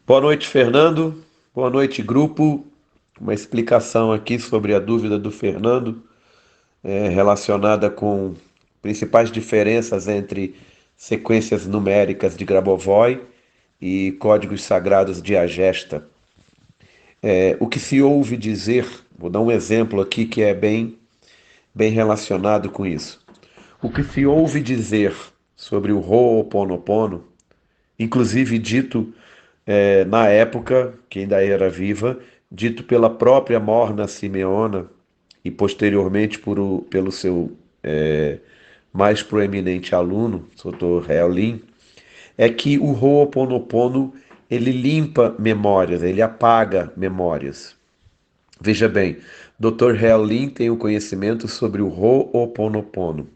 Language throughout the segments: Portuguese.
Boa noite, Fernando. Boa noite, grupo. Uma explicação aqui sobre a dúvida do Fernando, relacionada com principais diferenças entre sequências numéricas de Grabovoi e códigos sagrados de Agesta. O que se ouve dizer, vou dar um exemplo aqui que é bem relacionado com isso. O que se ouve dizer sobre o Ho'oponopono, inclusive dito na época, que ainda era viva, dito pela própria Morna Simeona e posteriormente pelo seu mais proeminente aluno, Dr. Helin, é que o Ho'oponopono ele limpa memórias, ele apaga memórias. Veja bem, Dr. Helin tem o conhecimento sobre o Ho'oponopono.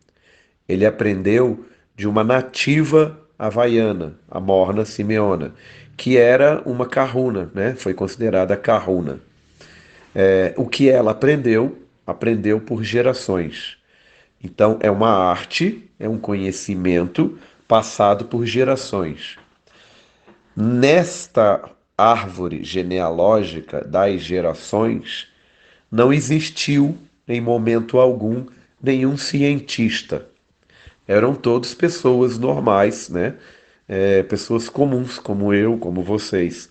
Ele aprendeu de uma nativa havaiana, a Morna Simeona, que era uma kahuna, né? Foi considerada kahuna. O que ela aprendeu, aprendeu por gerações. Então, é uma arte, é um conhecimento passado por gerações. Nesta árvore genealógica das gerações, não existiu, em momento algum, nenhum cientista. Eram todos pessoas normais, né? Pessoas comuns, como eu, como vocês.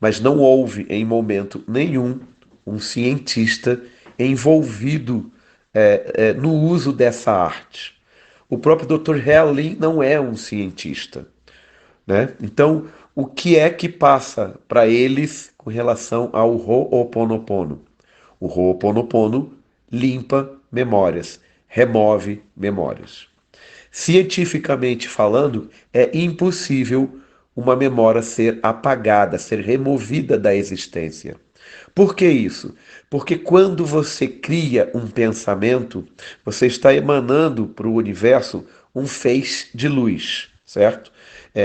Mas não houve, em momento nenhum, um cientista envolvido no uso dessa arte. O próprio Dr. Hellin não é um cientista, né? Então, o que é que passa para eles com relação ao Ho'oponopono? O Ho'oponopono limpa memórias, remove memórias. Cientificamente falando, é impossível uma memória ser apagada, ser removida da existência. Por que isso? Porque quando você cria um pensamento, você está emanando para o universo um feixe de luz, certo?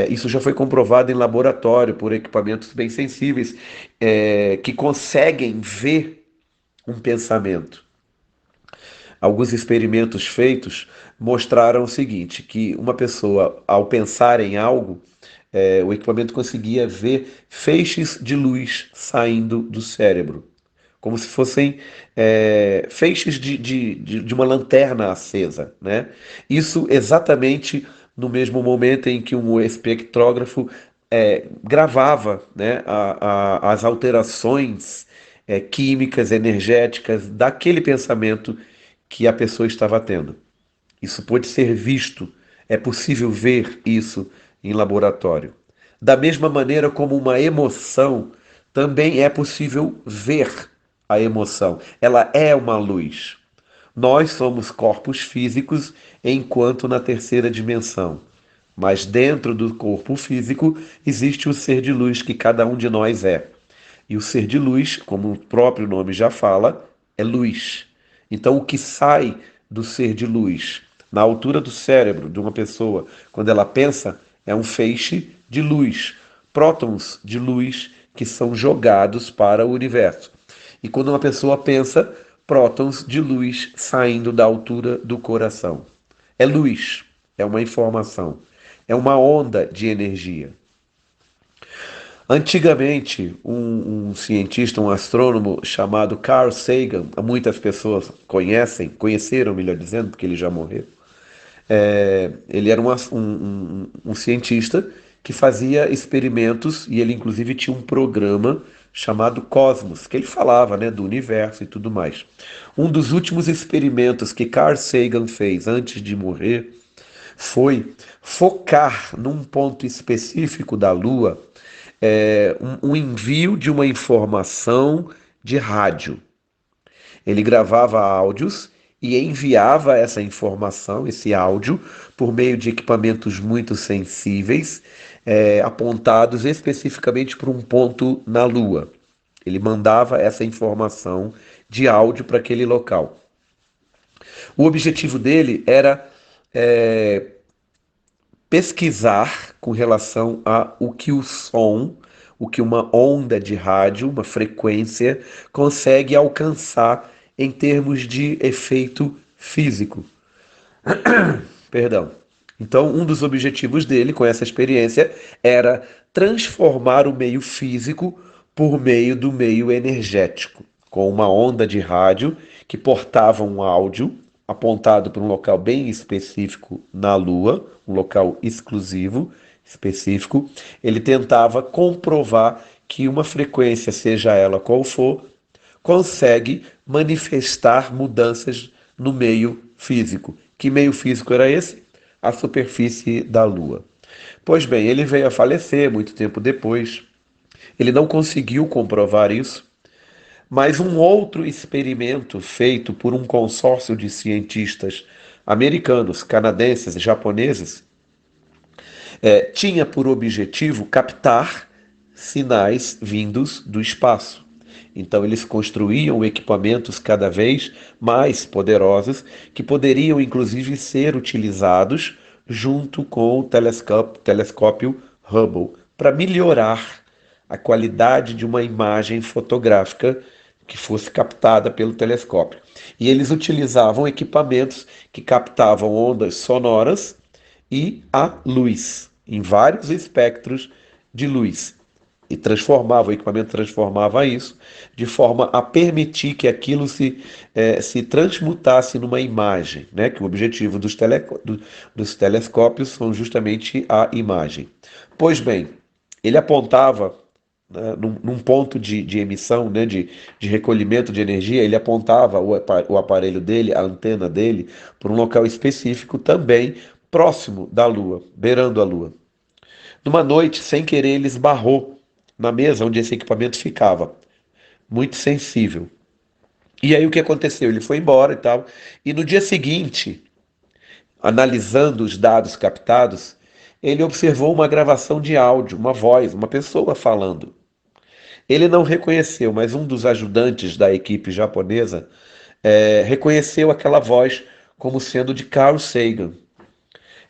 Isso já foi comprovado em laboratório por equipamentos bem sensíveis que conseguem ver um pensamento. Alguns experimentos feitos mostraram o seguinte, que uma pessoa, ao pensar em algo, o equipamento conseguia ver feixes de luz saindo do cérebro, como se fossem feixes de uma lanterna acesa, né? Isso exatamente no mesmo momento em que um espectrógrafo gravava, né, as alterações químicas, energéticas daquele pensamento que a pessoa estava tendo. Isso pode ser visto, é possível ver isso em laboratório. Da mesma maneira como uma emoção, também é possível ver a emoção. Ela é uma luz. Nós somos corpos físicos enquanto na terceira dimensão. Mas dentro do corpo físico existe o ser de luz que cada um de nós é. E o ser de luz, como o próprio nome já fala, é luz. Então, o que sai do ser de luz, na altura do cérebro de uma pessoa, quando ela pensa, é um feixe de luz, prótons de luz que são jogados para o universo. E quando uma pessoa pensa, prótons de luz saindo da altura do coração. É luz, é uma informação, é uma onda de energia. Antigamente, um cientista, um astrônomo chamado Carl Sagan, muitas pessoas conheceram, melhor dizendo, porque ele já morreu. Ele era um cientista que fazia experimentos e ele inclusive tinha um programa chamado Cosmos, que ele falava, né, do universo e tudo mais. Um dos últimos experimentos que Carl Sagan fez antes de morrer foi focar num ponto específico da Lua um envio de uma informação de rádio. Ele gravava áudios e enviava essa informação, esse áudio, por meio de equipamentos muito sensíveis, apontados especificamente para um ponto na Lua. Ele mandava essa informação de áudio para aquele local. O objetivo dele era pesquisar com relação a o que o som, o que uma onda de rádio, uma frequência, consegue alcançar em termos de efeito físico. Perdão. Então, um dos objetivos dele com essa experiência era transformar o meio físico por meio do meio energético, com uma onda de rádio que portava um áudio apontado para um local bem específico na Lua, um local exclusivo, específico. Ele tentava comprovar que uma frequência, seja ela qual for, consegue manifestar mudanças no meio físico. Que meio físico era esse? A superfície da Lua. Pois bem, ele veio a falecer muito tempo depois. Ele não conseguiu comprovar isso, mas um outro experimento feito por um consórcio de cientistas americanos, canadenses e japoneses tinha por objetivo captar sinais vindos do espaço. Então, eles construíam equipamentos cada vez mais poderosos que poderiam, inclusive, ser utilizados junto com o telescópio Hubble para melhorar a qualidade de uma imagem fotográfica que fosse captada pelo telescópio. E eles utilizavam equipamentos que captavam ondas sonoras e a luz, em vários espectros de luz. E transformava, o equipamento transformava isso de forma a permitir que aquilo se transmutasse numa imagem, né? Que o objetivo dos telescópios são justamente a imagem. Pois bem, ele apontava, né, num ponto de emissão, né, de recolhimento de energia, ele apontava o aparelho dele, a antena dele, para um local específico também próximo da Lua, beirando a Lua. Numa noite, sem querer, ele esbarrou na mesa onde esse equipamento ficava, muito sensível. E aí o que aconteceu? Ele foi embora e tal. E no dia seguinte, analisando os dados captados, ele observou uma gravação de áudio, uma voz, uma pessoa falando. Ele não reconheceu, mas um dos ajudantes da equipe japonesa reconheceu aquela voz como sendo de Carl Sagan.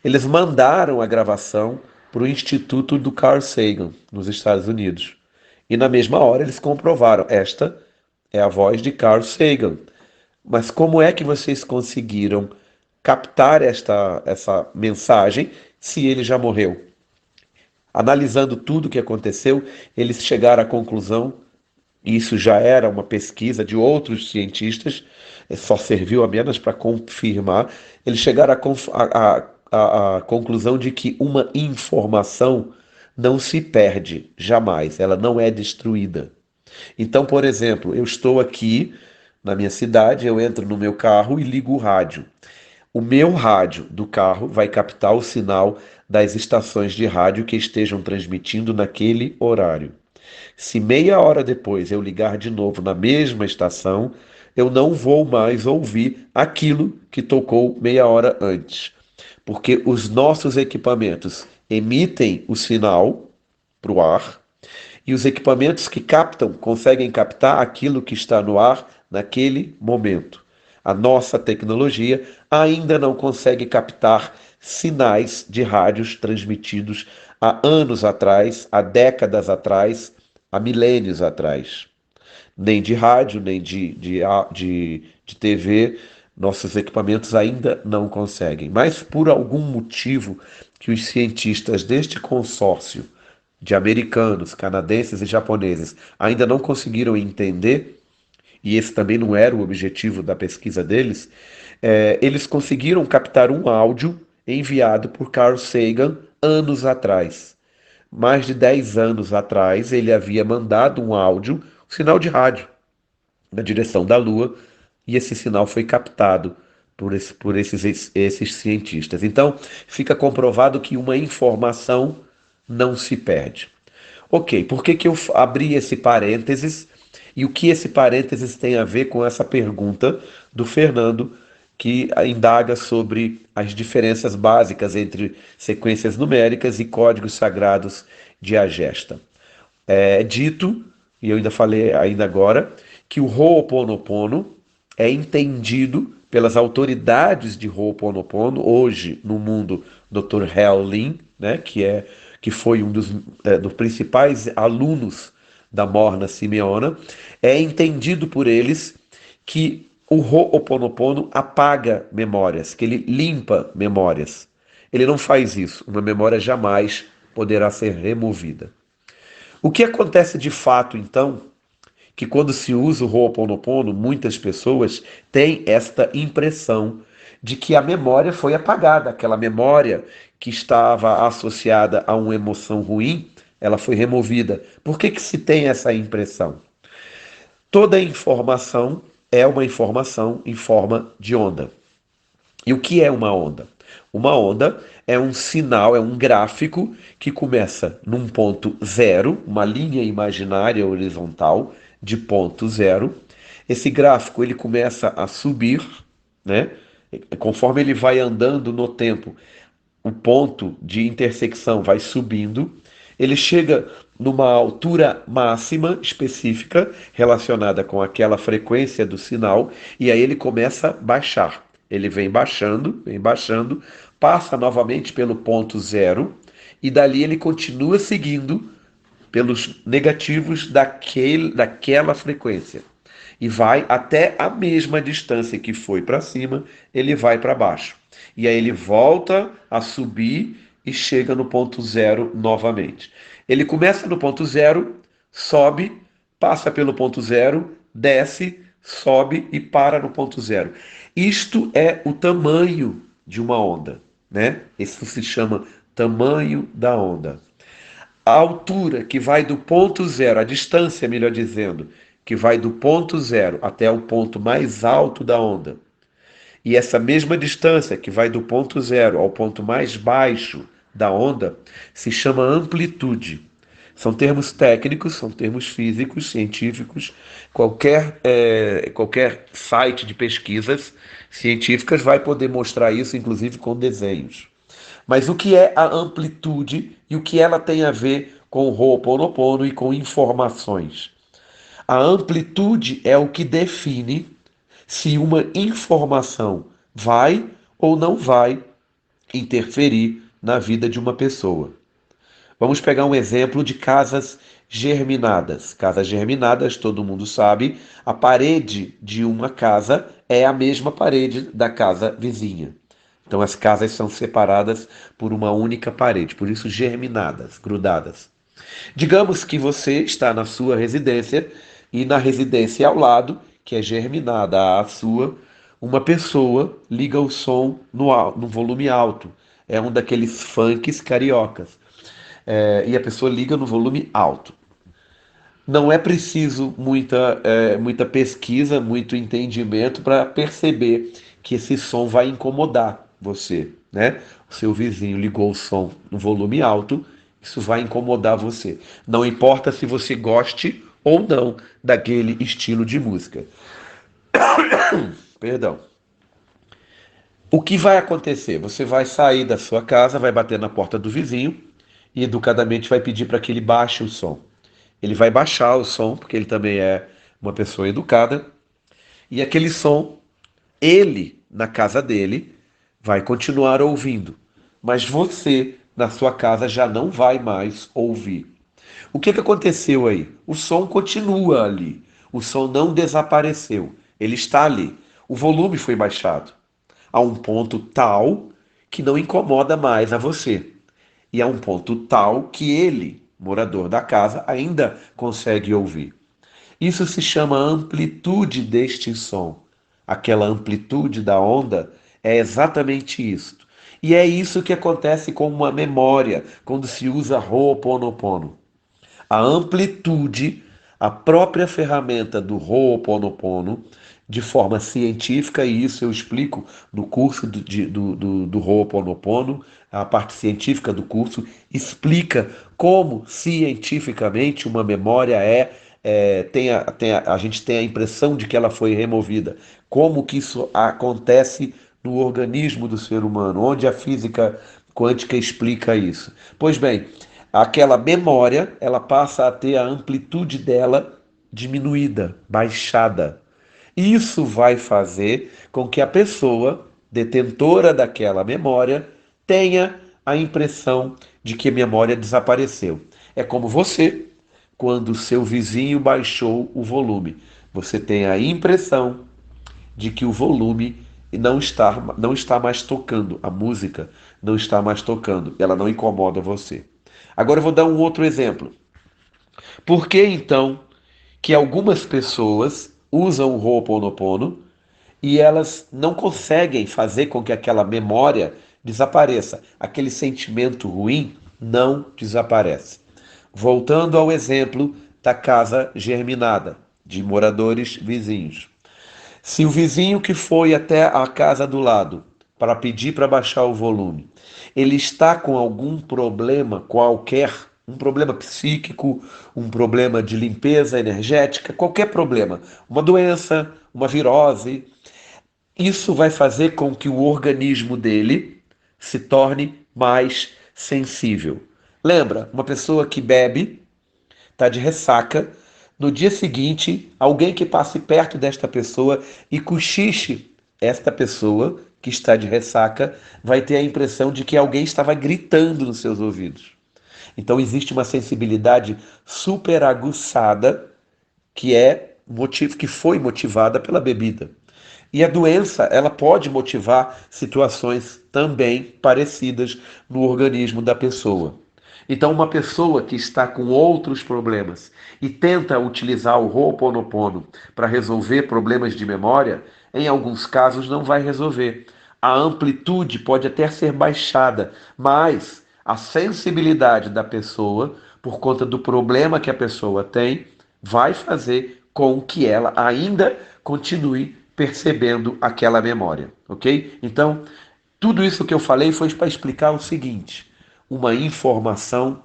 Eles mandaram a gravação para o Instituto do Carl Sagan, nos Estados Unidos. E na mesma hora eles comprovaram, esta é a voz de Carl Sagan. Mas como é que vocês conseguiram captar essa mensagem se ele já morreu? Analisando tudo o que aconteceu, eles chegaram à conclusão, e isso já era uma pesquisa de outros cientistas, só serviu apenas para confirmar, eles chegaram à conclusão de que uma informação não se perde jamais, ela não é destruída. Então, por exemplo, eu estou aqui na minha cidade, eu entro no meu carro e ligo o rádio. O meu rádio do carro vai captar o sinal das estações de rádio que estejam transmitindo naquele horário. Se meia hora depois eu ligar de novo na mesma estação, eu não vou mais ouvir aquilo que tocou meia hora antes, porque os nossos equipamentos emitem o sinal para o ar e os equipamentos que captam conseguem captar aquilo que está no ar naquele momento. A nossa tecnologia ainda não consegue captar sinais de rádios transmitidos há anos atrás, há décadas atrás, há milênios atrás. Nem de rádio, nem de TV, nossos equipamentos ainda não conseguem. Mas por algum motivo que os cientistas deste consórcio de americanos, canadenses e japoneses ainda não conseguiram entender, e esse também não era o objetivo da pesquisa deles, eles conseguiram captar um áudio enviado por Carl Sagan anos atrás. Mais de 10 anos atrás, ele havia mandado um áudio, um sinal de rádio, na direção da Lua, e esse sinal foi captado por esses cientistas. Então, fica comprovado que uma informação não se perde. Ok, por que eu abri esse parênteses e o que esse parênteses tem a ver com essa pergunta do Fernando, que indaga sobre as diferenças básicas entre sequências numéricas e códigos sagrados de Agesta? É dito, e eu ainda falei ainda agora, que o Ho'oponopono é entendido pelas autoridades de Ho'oponopono, hoje no mundo, Dr. Hal Lin, né, que foi um dos principais alunos da Morna Simeona, é entendido por eles que o Ho'oponopono apaga memórias, que ele limpa memórias. Ele não faz isso. Uma memória jamais poderá ser removida. O que acontece de fato, então, que quando se usa o Ho'oponopono, muitas pessoas têm esta impressão de que a memória foi apagada, aquela memória que estava associada a uma emoção ruim, ela foi removida. Por que que se tem essa impressão? Toda informação é uma informação em forma de onda. E o que é uma onda? Uma onda é um sinal, é um gráfico que começa num ponto zero, uma linha imaginária horizontal de ponto zero. Esse gráfico ele começa a subir, né? Conforme ele vai andando no tempo, o ponto de intersecção vai subindo, ele chega numa altura máxima específica relacionada com aquela frequência do sinal, e aí ele começa a baixar. Ele vem baixando, passa novamente pelo ponto zero, e dali ele continua seguindo pelos negativos daquela frequência. E vai até a mesma distância que foi para cima, ele vai para baixo. E aí ele volta a subir e chega no ponto zero novamente. Ele começa no ponto zero, sobe, passa pelo ponto zero, desce, sobe e para no ponto zero. Isto é o tamanho de uma onda, né? Isso se chama tamanho da onda. A altura que vai do ponto zero, a distância, melhor dizendo, que vai do ponto zero até o ponto mais alto da onda, e essa mesma distância que vai do ponto zero ao ponto mais baixo da onda, se chama amplitude. São termos técnicos, são termos físicos, científicos. Qualquer site de pesquisas científicas vai poder mostrar isso, inclusive com desenhos. Mas o que é a amplitude e o que ela tem a ver com o Ho'oponopono e com informações? A amplitude é o que define se uma informação vai ou não vai interferir na vida de uma pessoa. Vamos pegar um exemplo de casas germinadas. Casas germinadas, todo mundo sabe, a parede de uma casa é a mesma parede da casa vizinha. Então as casas são separadas por uma única parede, por isso germinadas, grudadas. Digamos que você está na sua residência e na residência ao lado, que é germinada à sua, uma pessoa liga o som no volume alto. É um daqueles funks cariocas. E a pessoa liga no volume alto. Não é preciso muita pesquisa, muito entendimento para perceber que esse som vai incomodar você, né? O seu vizinho ligou o som no volume alto, isso vai incomodar você. Não importa se você goste ou não daquele estilo de música. Perdão. O que vai acontecer? Você vai sair da sua casa, vai bater na porta do vizinho e educadamente vai pedir para que ele baixe o som. Ele vai baixar o som, porque ele também é uma pessoa educada, e aquele som, ele, na casa dele, vai continuar ouvindo, mas você, na sua casa, já não vai mais ouvir. O que aconteceu aí? O som continua ali, o som não desapareceu, ele está ali. O volume foi baixado a um ponto tal que não incomoda mais a você. E a um ponto tal que ele, morador da casa, ainda consegue ouvir. Isso se chama amplitude deste som. Aquela amplitude da onda é exatamente isso. E é isso que acontece com uma memória quando se usa Ho'oponopono. A amplitude, a própria ferramenta do Ho'oponopono, de forma científica, e isso eu explico no curso do Ho'oponopono, a parte científica do curso, explica como cientificamente uma memória a gente tem a impressão de que ela foi removida, como que isso acontece no organismo do ser humano, onde a física quântica explica isso. Pois bem, aquela memória, ela passa a ter a amplitude dela diminuída, baixada. Isso vai fazer com que a pessoa, detentora daquela memória, tenha a impressão de que a memória desapareceu. É como você, quando o seu vizinho baixou o volume. Você tem a impressão de que o volume não está mais tocando, a música não está mais tocando, ela não incomoda você. Agora eu vou dar um outro exemplo. Por que então que algumas pessoas usam o Ho'oponopono e elas não conseguem fazer com que aquela memória desapareça? Aquele sentimento ruim não desaparece. Voltando ao exemplo da casa germinada, de moradores vizinhos. Se o vizinho que foi até a casa do lado para pedir para baixar o volume, ele está com algum problema qualquer, um problema psíquico, um problema de limpeza energética, qualquer problema, uma doença, uma virose, isso vai fazer com que o organismo dele se torne mais sensível. Lembra, uma pessoa que bebe, está de ressaca, no dia seguinte, alguém que passe perto desta pessoa e cochiche esta pessoa que está de ressaca vai ter a impressão de que alguém estava gritando nos seus ouvidos. Então existe uma sensibilidade super aguçada que foi motivada pela bebida. E a doença, ela pode motivar situações também parecidas no organismo da pessoa. Então, uma pessoa que está com outros problemas e tenta utilizar o Ho'oponopono para resolver problemas de memória, em alguns casos não vai resolver. A amplitude pode até ser baixada, mas a sensibilidade da pessoa, por conta do problema que a pessoa tem, vai fazer com que ela ainda continue percebendo aquela memória, ok? Então, tudo isso que eu falei foi para explicar o seguinte: uma informação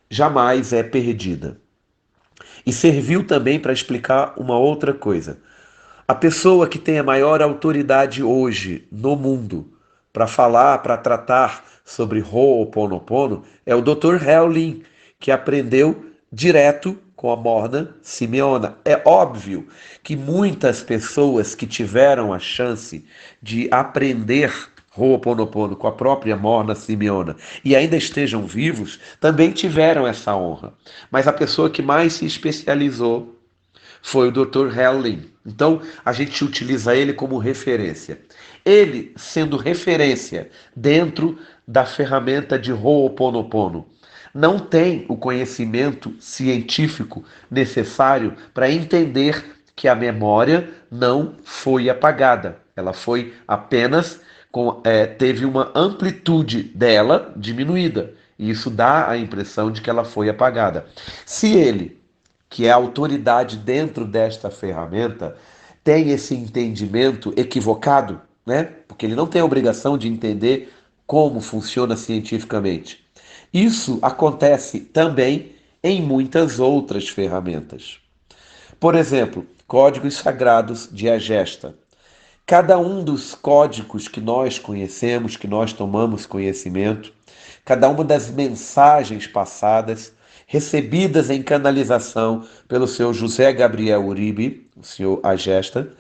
jamais é perdida. E serviu também para explicar uma outra coisa. A pessoa que tem a maior autoridade hoje no mundo para falar, para tratar sobre Ho'oponopono é o Dr. Helen, que aprendeu direto com a Morna Simeona. É óbvio que muitas pessoas que tiveram a chance de aprender Ho'oponopono com a própria Morna Simeona e ainda estejam vivos, também tiveram essa honra. Mas a pessoa que mais se especializou foi o Dr. Helen. Então, a gente utiliza ele como referência. Ele, sendo referência dentro da ferramenta de Ho'oponopono, não tem o conhecimento científico necessário para entender que a memória não foi apagada. Ela foi apenas teve uma amplitude dela diminuída. E isso dá a impressão de que ela foi apagada. Se ele, que é a autoridade dentro desta ferramenta, tem esse entendimento equivocado, né? Porque ele não tem a obrigação de entender como funciona cientificamente. Isso acontece também em muitas outras ferramentas. Por exemplo, códigos sagrados de Agesta. Cada um dos códigos que nós conhecemos, que nós tomamos conhecimento, cada uma das mensagens passadas, recebidas em canalização pelo seu José Gabriel Uribe, o senhor Agesta,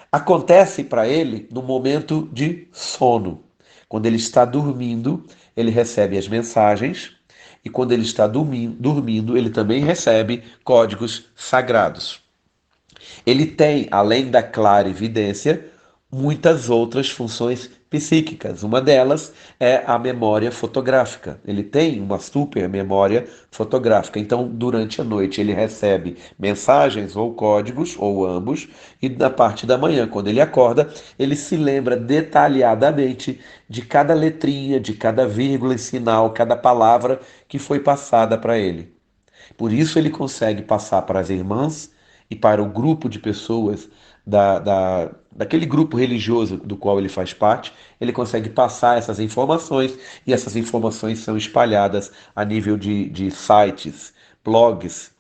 acontece para ele no momento de sono. Quando ele está dormindo, ele recebe as mensagens, e quando ele está dormindo, ele também recebe códigos sagrados. Ele tem, além da clarividência, muitas outras funções psíquicas. Uma delas é a memória fotográfica. Ele tem uma super memória fotográfica. Então, durante a noite, ele recebe mensagens ou códigos, ou ambos, e na parte da manhã, quando ele acorda, ele se lembra detalhadamente de cada letrinha, de cada vírgula e sinal, cada palavra que foi passada para ele. Por isso ele consegue passar para as irmãs e para o grupo de pessoas daquele grupo religioso do qual ele faz parte, ele consegue passar essas informações e essas informações são espalhadas a nível de sites, blogs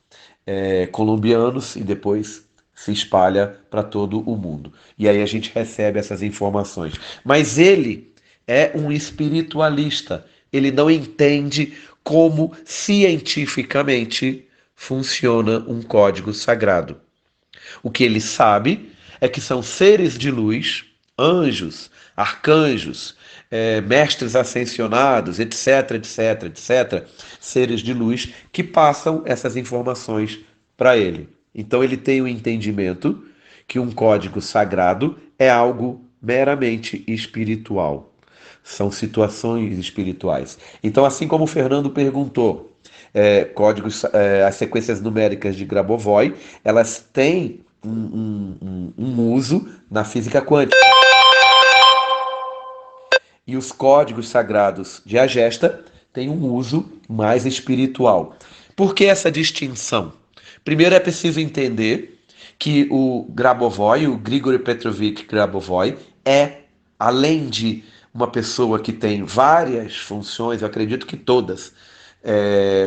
colombianos e depois se espalha para todo o mundo. E aí a gente recebe essas informações. Mas ele é um espiritualista. Ele não entende como cientificamente funciona um código sagrado. O que ele sabe é que são seres de luz, anjos, arcanjos, mestres ascensionados, etc, etc, etc, seres de luz que passam essas informações para ele. Então ele tem o entendimento que um código sagrado é algo meramente espiritual. São situações espirituais. Então, assim como o Fernando perguntou, códigos, as sequências numéricas de Grabovoi, elas têm um uso na física quântica. E os códigos sagrados de Agesta têm um uso mais espiritual. Por que essa distinção? Primeiro é preciso entender que o Grabovoi, o Grigori Petrovich Grabovoi, além de uma pessoa que tem várias funções, eu acredito que todas,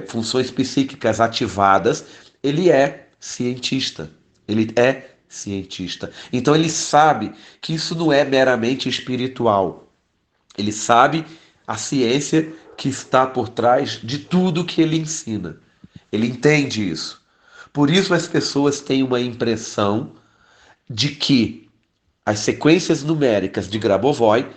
funções psíquicas ativadas, ele é cientista. Ele é cientista. Então ele sabe que isso não é meramente espiritual. Ele sabe a ciência que está por trás de tudo que ele ensina. Ele entende isso. Por isso as pessoas têm uma impressão de que as sequências numéricas de Grabovoi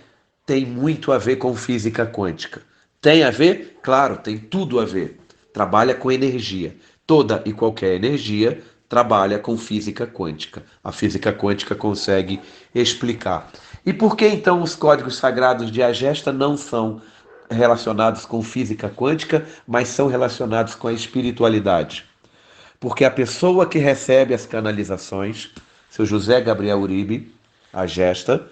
têm muito a ver com física quântica. Tem a ver? Claro, tem tudo a ver. Trabalha com energia. Toda e qualquer energia trabalha com física quântica. A física quântica consegue explicar. E por que então os códigos sagrados de Agesta não são relacionados com física quântica, mas são relacionados com a espiritualidade? Porque a pessoa que recebe as canalizações, seu José Gabriel Uribe, a gesta,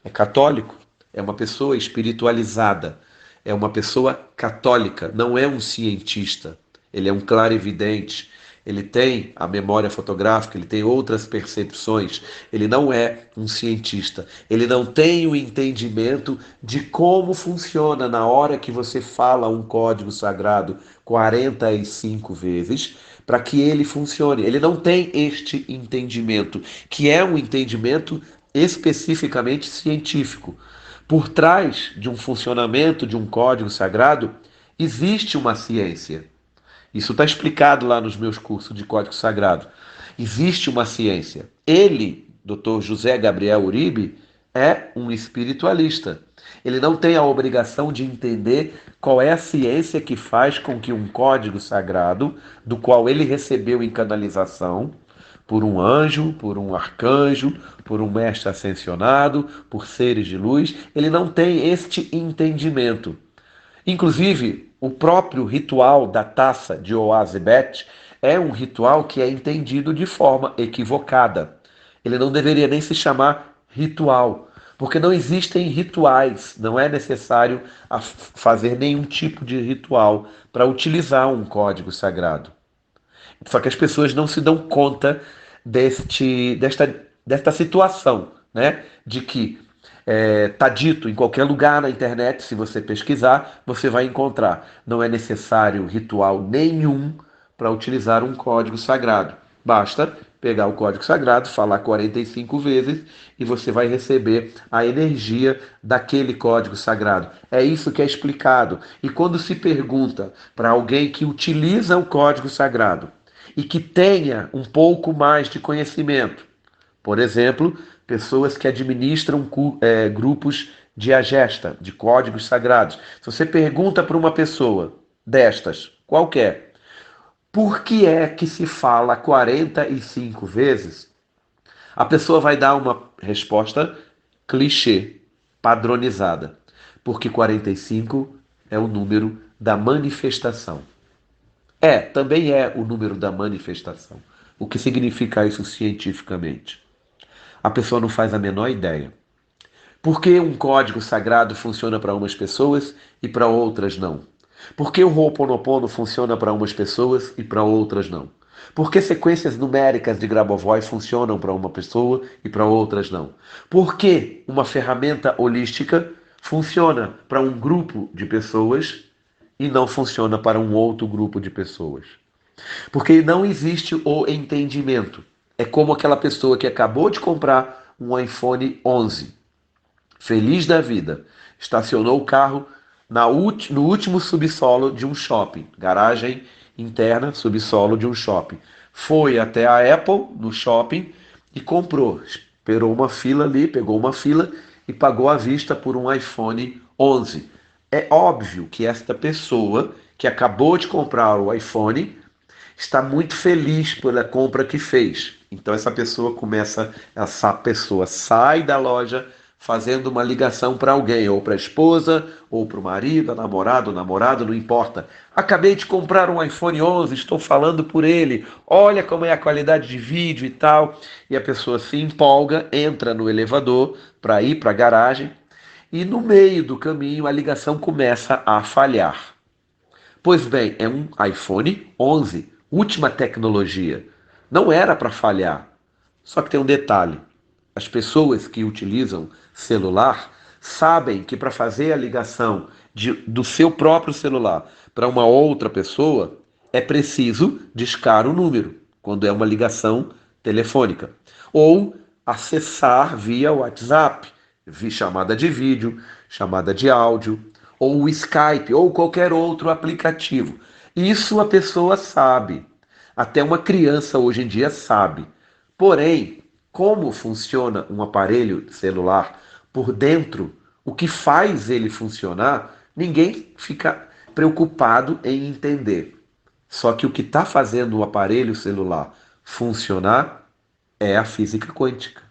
é católico, é uma pessoa espiritualizada, é uma pessoa católica, não é um cientista, ele é um clarividente, ele tem a memória fotográfica, ele tem outras percepções, ele não é um cientista, ele não tem o entendimento de como funciona na hora que você fala um código sagrado 45 vezes, para que ele funcione. Ele não tem este entendimento, que é um entendimento especificamente científico. Por trás de um funcionamento de um código sagrado, existe uma ciência. Isso está explicado lá nos meus cursos de Código Sagrado. Existe uma ciência. Ele, Dr. José Gabriel Uribe, é um espiritualista. Ele não tem a obrigação de entender qual é a ciência que faz com que um código sagrado, do qual ele recebeu em canalização, por um anjo, por um arcanjo, por um mestre ascensionado, por seres de luz, ele não tem este entendimento. Inclusive, o próprio ritual da taça de Oazebet é um ritual que é entendido de forma equivocada. Ele não deveria nem se chamar ritual, porque não existem rituais, não é necessário fazer nenhum tipo de ritual para utilizar um código sagrado. Só que as pessoas não se dão conta desta situação, né? De que tá dito em qualquer lugar na internet, se você pesquisar, você vai encontrar. Não é necessário ritual nenhum para utilizar um código sagrado. Basta pegar o código sagrado, falar 45 vezes e você vai receber a energia daquele código sagrado. É isso que é explicado. E quando se pergunta para alguém que utiliza o código sagrado e que tenha um pouco mais de conhecimento, por exemplo, pessoas que administram grupos de agesta, de códigos sagrados. Se você pergunta para uma pessoa destas, qualquer, por que é que se fala 45 vezes? A pessoa vai dar uma resposta clichê, padronizada. Porque 45 é o número da manifestação. Também é o número da manifestação. O que significa isso cientificamente? A pessoa não faz a menor ideia. Por que um código sagrado funciona para umas pessoas e para outras não? Por que o Ho'oponopono funciona para umas pessoas e para outras não? Por que sequências numéricas de Grabovoi funcionam para uma pessoa e para outras não? Por que uma ferramenta holística funciona para um grupo de pessoas e não funciona para um outro grupo de pessoas? Porque não existe o entendimento. É como aquela pessoa que acabou de comprar um iPhone 11, feliz da vida, estacionou o carro no último subsolo de um shopping, garagem interna, subsolo de um shopping. Foi até a Apple, no shopping, e comprou. Esperou uma fila ali, pegou uma fila e pagou à vista por um iPhone 11. É óbvio que esta pessoa que acabou de comprar o iPhone está muito feliz pela compra que fez. Então essa pessoa sai da loja, fazendo uma ligação para alguém, ou para a esposa, ou para o marido, a namorada, o namorado, não importa. Acabei de comprar um iPhone 11, estou falando por ele, olha como é a qualidade de vídeo e tal. E a pessoa se empolga, entra no elevador para ir para a garagem, e no meio do caminho a ligação começa a falhar. Pois bem, é um iPhone 11, última tecnologia. Não era para falhar. Só que tem um detalhe: as pessoas que utilizam celular sabem que para fazer a ligação do seu próprio celular para uma outra pessoa é preciso discar o número, quando é uma ligação telefônica, ou acessar via WhatsApp, via chamada de vídeo, chamada de áudio, ou o Skype, ou qualquer outro aplicativo. Isso a pessoa sabe. Até uma criança hoje em dia sabe. Porém, como funciona um aparelho celular por dentro, o que faz ele funcionar, ninguém fica preocupado em entender. Só que o que está fazendo o aparelho celular funcionar é a física quântica.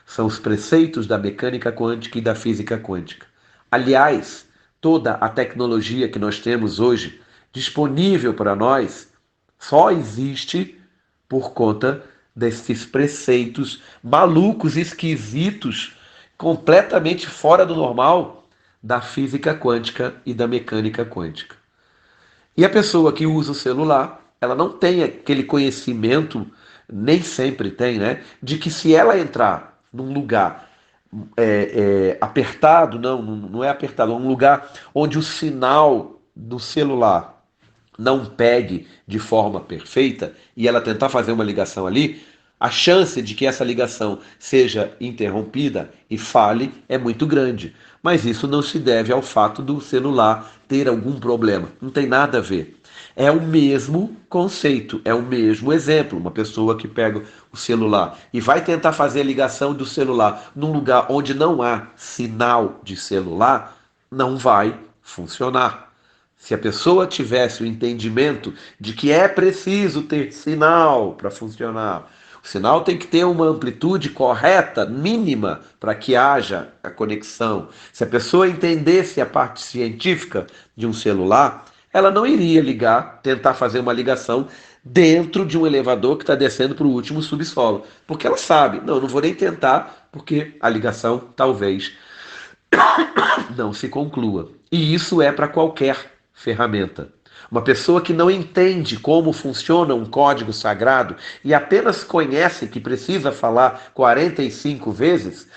São os preceitos da mecânica quântica e da física quântica. Aliás, toda a tecnologia que nós temos hoje disponível para nós só existe por conta desses preceitos malucos, esquisitos, completamente fora do normal da física quântica e da mecânica quântica. E a pessoa que usa o celular, ela não tem aquele conhecimento, nem sempre tem, né? De que se ela entrar num lugar apertado, não é apertado, é um lugar onde o sinal do celular não pegue de forma perfeita e ela tentar fazer uma ligação ali, a chance de que essa ligação seja interrompida e falhe é muito grande. Mas isso não se deve ao fato do celular ter algum problema. Não tem nada a ver. É o mesmo conceito, é o mesmo exemplo. Uma pessoa que pega o celular e vai tentar fazer a ligação do celular num lugar onde não há sinal de celular, não vai funcionar. Se a pessoa tivesse o entendimento de que é preciso ter sinal para funcionar, o sinal tem que ter uma amplitude correta, mínima, para que haja a conexão. Se a pessoa entendesse a parte científica de um celular, ela não iria ligar, tentar fazer uma ligação dentro de um elevador que está descendo para o último subsolo. Porque ela sabe, não vou nem tentar, porque a ligação talvez não se conclua. E isso é para qualquer ferramenta. Uma pessoa que não entende como funciona um código sagrado e apenas conhece que precisa falar 45 vezes,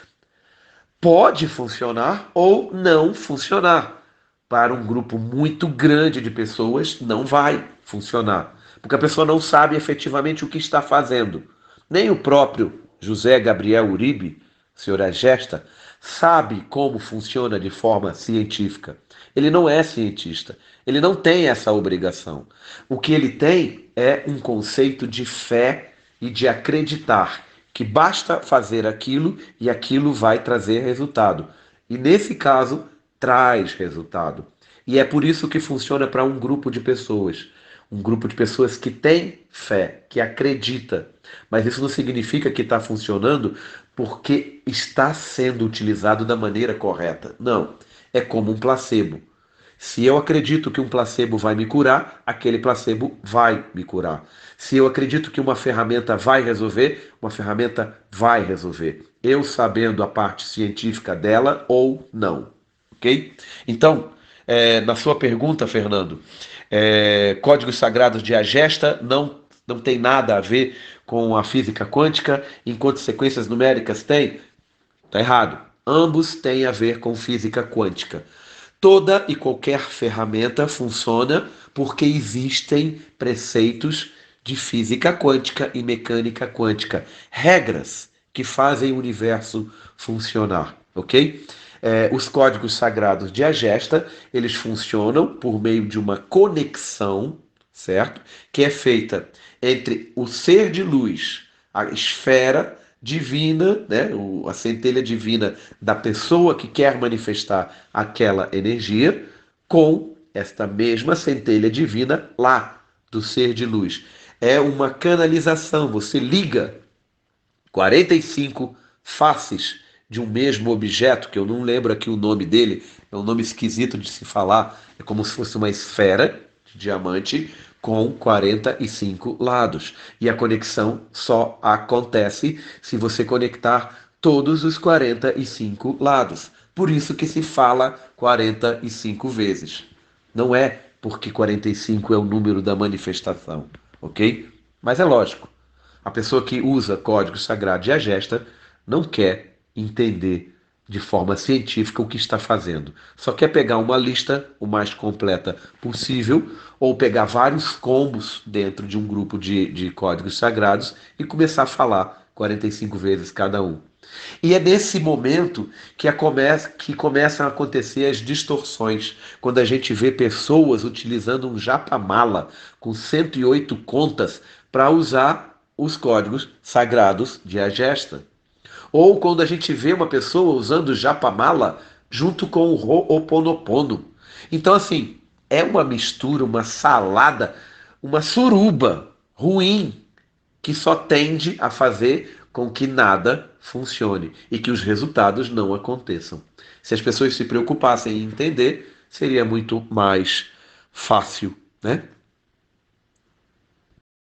pode funcionar ou não funcionar. Para um grupo muito grande de pessoas, não vai funcionar. Porque a pessoa não sabe efetivamente o que está fazendo. Nem o próprio José Gabriel Uribe, senhora Gesta, sabe como funciona de forma científica. Ele não é cientista. Ele não tem essa obrigação. O que ele tem é um conceito de fé e de acreditar que basta fazer aquilo e aquilo vai trazer resultado. E nesse caso, traz resultado. E é por isso que funciona para um grupo de pessoas. Um grupo de pessoas que tem fé, que acredita. Mas isso não significa que está funcionando porque está sendo utilizado da maneira correta. Não. É como um placebo. Se eu acredito que um placebo vai me curar, aquele placebo vai me curar. Se eu acredito que uma ferramenta vai resolver, uma ferramenta vai resolver. Eu sabendo a parte científica dela ou não. Ok? Então, na sua pergunta, Fernando, códigos sagrados de Agesta não tem nada a ver com a física quântica, enquanto sequências numéricas têm? Está errado. Ambos têm a ver com física quântica. Toda e qualquer ferramenta funciona porque existem preceitos de física quântica e mecânica quântica, regras que fazem o universo funcionar, ok? Os códigos sagrados de Agesta, eles funcionam por meio de uma conexão, certo? Que é feita entre o ser de luz, a esfera divina, né, a centelha divina da pessoa que quer manifestar aquela energia, com esta mesma centelha divina lá do ser de luz. É uma canalização, você liga 45 faces de um mesmo objeto, que eu não lembro aqui o nome dele, é um nome esquisito de se falar, é como se fosse uma esfera de diamante com 45 lados. E a conexão só acontece se você conectar todos os 45 lados. Por isso que se fala 45 vezes. Não é porque 45 é o número da manifestação, ok? Mas é lógico, a pessoa que usa código sagrado de Agesta não quer entender de forma científica o que está fazendo. Só quer pegar uma lista o mais completa possível ou pegar vários combos dentro de um grupo de códigos sagrados e começar a falar 45 vezes cada um. E é nesse momento que começam a acontecer as distorções, quando a gente vê pessoas utilizando um japamala com 108 contas para usar os códigos sagrados de Agesta. Ou quando a gente vê uma pessoa usando o japamala junto com o Ho'oponopono. Então, assim, é uma mistura, uma salada, uma suruba ruim que só tende a fazer com que nada funcione e que os resultados não aconteçam. Se as pessoas se preocupassem em entender, seria muito mais fácil, né?